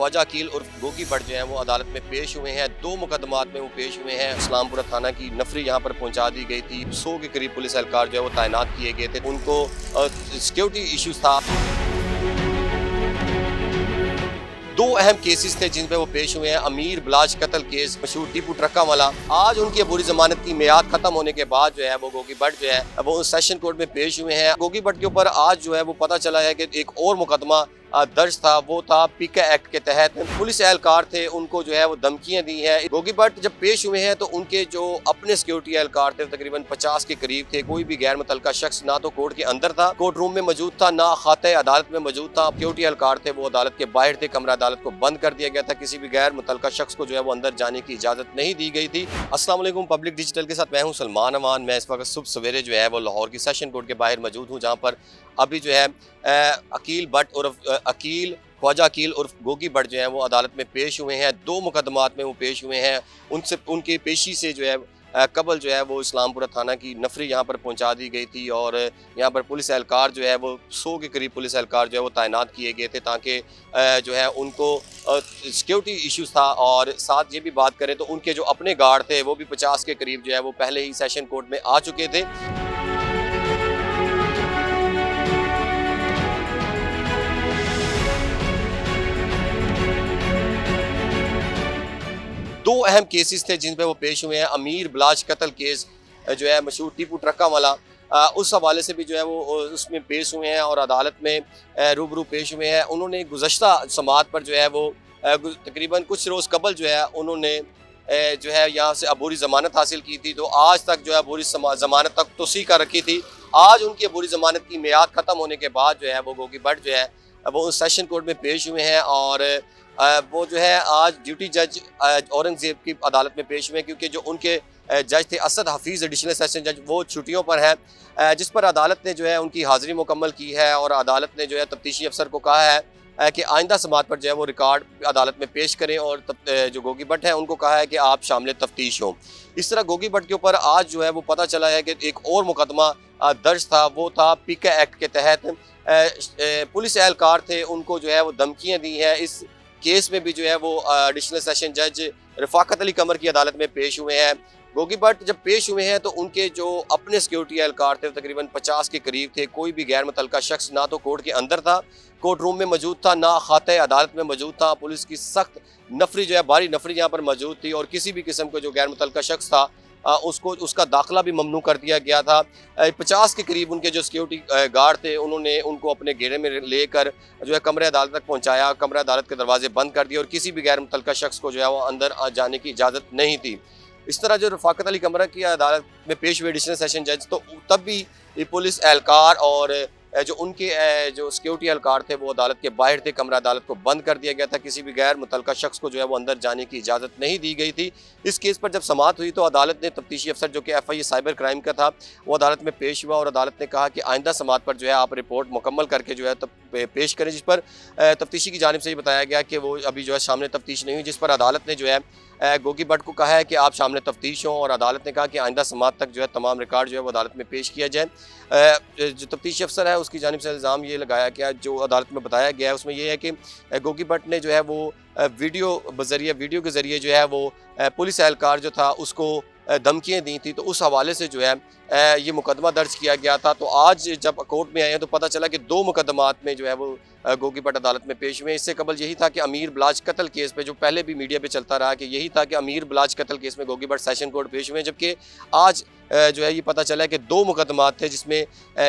ख्वाजा अकील उर्फ गोगी भट्ट जो है वो अदालत में पेश हुए हैं। 2 मुकदमात में वो पेश हुए हैं। इस्लामपुरा थाना की नफरी यहाँ पर पहुँचा दी गई थी। 100 के करीब पुलिस एहलकार जो है वो तैनात किए गए थे। उनको सिक्योरिटी इशूज़ था। 2 अहम केसेस थे जिन पे वो पेश हुए हैं। अमीर बलाज कत्ल केस, मशहूर टीपू ट्रक्का वाला। आज उनकी अबूरी जमानत की मियाद खत्म होने के बाद जो है वो गोगी भट्ट जो है वो सेशन कोर्ट में पेश हुए हैं। गोगी भट्ट के ऊपर आज जो है वो पता चला है कि एक और मुकदमा दर्ज था। वो था पीके एक्ट के तहत पुलिस एहलकार थे, उनको जो है वो धमकियां दी हैं। गोगी भट्ट जब पेश हुए हैं तो उनके जो अपने सिक्योरिटी एहलकार थे तकरीबन 50 के करीब थे। कोई भी गैर मुतल्लका शख्स ना तो कोर्ट के अंदर था, कोर्ट रूम में मौजूद था, ना खाते अदालत में मौजूद था। सिक्योरिटी एहलकार थे वो अदालत के बाहर थे। कमरा अदालत को बंद कर दिया गया था। किसी भी गैर मुतल्लका शख्स को जो है वो अंदर जाने की इजाजत नहीं दी गई थी। अस्सलाम वालेकुम, पब्लिक डिजिटल के साथ मैं हूं सलमान अमान। मैं इस वक्त सुबह सवेरे जो है वो लाहौर की सेशन कोर्ट के बाहर मौजूद हूँ, जहाँ पर अभी जो है अकील भट्ट उर्फ अकील ख्वाजा अकील उर्फ गोगी भट्ट जो है वो अदालत में पेश हुए हैं। 2 मुकदमात में वो पेश हुए हैं। उनसे उनकी पेशी से जो है कबल जो है वो इस्लामपुरा थाना की नफरी यहाँ पर पहुँचा दी गई थी और यहाँ पर पुलिस एहलकार जो है वो 100 के करीब पुलिस एहलकार जो है वो तैनात किए गए थे ताकि जो है उनको सिक्योरिटी इश्यूज़ था। और साथ ये भी बात करें तो उनके जो अपने गार्ड थे वो भी 50 के करीब जो है वो पहले ही सेशन कोर्ट में आ चुके थे। दो अहम केसेस थे जिन पे वो पेश हुए हैं। अमीर बलाज कत्ल केस जो है मशहूर टीपू ट्रक्का वाला, उस हवाले से भी जो है वो उसमें पेश हुए हैं और अदालत में रूबरू पेश हुए हैं। उन्होंने गुज़श्ता समाअत पर जो है वो तकरीबन कुछ रोज़ कबल जो है उन्होंने जो है यहाँ से अबूरी ज़मानत हासिल की थी। तो आज तक जो है अबूरी ज़मानत तक तोसी कर रखी थी। आज उनकी अबूरी ज़मानत की मियाद ख़त्म होने के बाद जो है वो गोगी भट्ट जो है वो सेशन कोर्ट में पेश हुए हैं और वो जो है आज ड्यूटी जज औरंगजेब की अदालत में पेश हुए, क्योंकि जो उनके जज थे असद हफीज़ एडिशनल सेशन जज वो छुट्टियों पर हैं, जिस पर अदालत ने जो है उनकी हाज़िरी मुकम्मल की है और अदालत ने जो है तफ्तीशी अफसर को कहा है कि आइंदा समाअत पर जो है वो रिकॉर्ड अदालत में पेश करें और जो गोगी भट्ट है उनको कहा है कि आप शामिल तफ्तीश हों। इस तरह गोगी भट्ट के ऊपर आज जो है वो पता चला है कि एक और मुकदमा दर्ज था। वो था पीके एक्ट के तहत पुलिस एहलकार थे, उनको जो है वो धमकियाँ दी हैं। इस केस में भी जो है वो एडिशनल सेशन जज रफाकत अली कमर की अदालत में पेश हुए हैं। गोगी भट्ट जब पेश हुए हैं तो उनके जो अपने सिक्योरिटी एहलकार थे तकरीबन 50 के करीब थे। कोई भी गैर मुतल्लका शख्स ना तो कोर्ट के अंदर था, कोर्ट रूम में मौजूद था, ना खाते अदालत में मौजूद था। पुलिस की सख्त नफरी जो है भारी नफरी यहाँ पर मौजूद थी और किसी भी किस्म का जो गैर मुतल्लका शख्स था उसका दाखिला भी ममनू कर दिया गया था। 50 के करीब उनके जो सिक्योरिटी गार्ड थे उन्होंने उनको अपने घेरे में लेकर जो है कमरे अदालत तक पहुंचाया। कमरे अदालत के दरवाजे बंद कर दिए और किसी भी गैर मुतल्लका शख्स को जो है वो अंदर जाने की इजाज़त नहीं थी। इस तरह जो रफाकत अली कमरा की अदालत में पेश हुए एडिशनल सेशन जज, तो तब भी ये पुलिस एहलकार और जो उनके जो सिक्योरिटी एहलकार थे वो अदालत के बाहर थे। कमरा अदालत को बंद कर दिया गया था। किसी भी गैर मुतल्लका शख्स को जो है वो अंदर जाने की इजाज़त नहीं दी गई थी। इस केस पर जब समाअत हुई तो अदालत ने तफ्तीशी अफसर जो कि FIA साइबर क्राइम का था वो अदालत में पेश हुआ और अदालत ने कहा कि आइंदा समाअत पर जो है आप रिपोर्ट मुकम्मल करके जो है पेश करें, जिस पर तफ्तीशी की जानिब से ये बताया गया कि वो अभी जो है सामने तफ्तीश नहीं हुई, जिस पर अदालत ने जो है गोगी भट्ट को कहा है कि आप सामने तफ्तीश हों और अदालत ने कहा कि आइंदा समाअत तक जो है तमाम रिकॉर्ड जो है वो अदालत में पेश किया जाए। जो तफ्तीशी अफसर है उसकी जानिब से इल्ज़ाम ये लगाया गया, जो अदालत में बताया गया है उसमें ये है कि गोगी भट्ट ने जो है वो वीडियो के ज़रिए जो है वो पुलिस एहलकार जो था उसको धमकियाँ दी थी। तो उस हवाले से जो है ये मुकदमा दर्ज किया गया था। तो आज जब कोर्ट में आए हैं तो पता चला कि 2 मुकदमात में जो है वो गोगी भट्ट अदालत में पेश हुए। इससे कबल यही था कि अमीर बलाज कत्ल केस पे जो पहले भी मीडिया पे चलता रहा कि यही था कि अमीर बलाज कत्ल केस में गोगी भट्ट सेशन कोर्ट पेश हुए, जबकि आज जो है ये पता चला है कि 2 मुकदमात थे जिसमें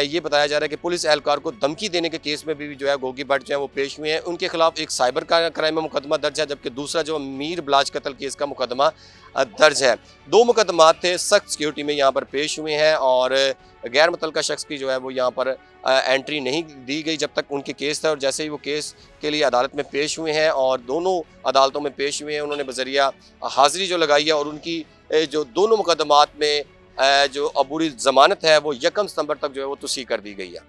ये बताया जा रहा है कि पुलिस एहलकार को धमकी देने के केस में भी जो है गोगी भट्ट जो है वो पेश हुए हैं। उनके खिलाफ एक साइबर क्राइम में मुकदमा दर्ज है, जबकि दूसरा जो अमीर बलाज कत्ल केस का मुकदमा दर्ज है। 2 मुकदमात थे, सख्त सिक्योरिटी में यहाँ पर पेश हुए हैं और गैर मुतल्लका शख्स की जो है वो यहाँ पर एंट्री नहीं दी गई जब तक उनके केस था। और जैसे ही वो केस के लिए अदालत में पेश हुए हैं और दोनों अदालतों में पेश हुए हैं, उन्होंने बज़रिया हाज़िरी जो लगाई है और उनकी जो दोनों मुकदमात में जो अबूरी ज़मानत है वो 1 सितंबर तक जो है वो तोसी कर दी गई है।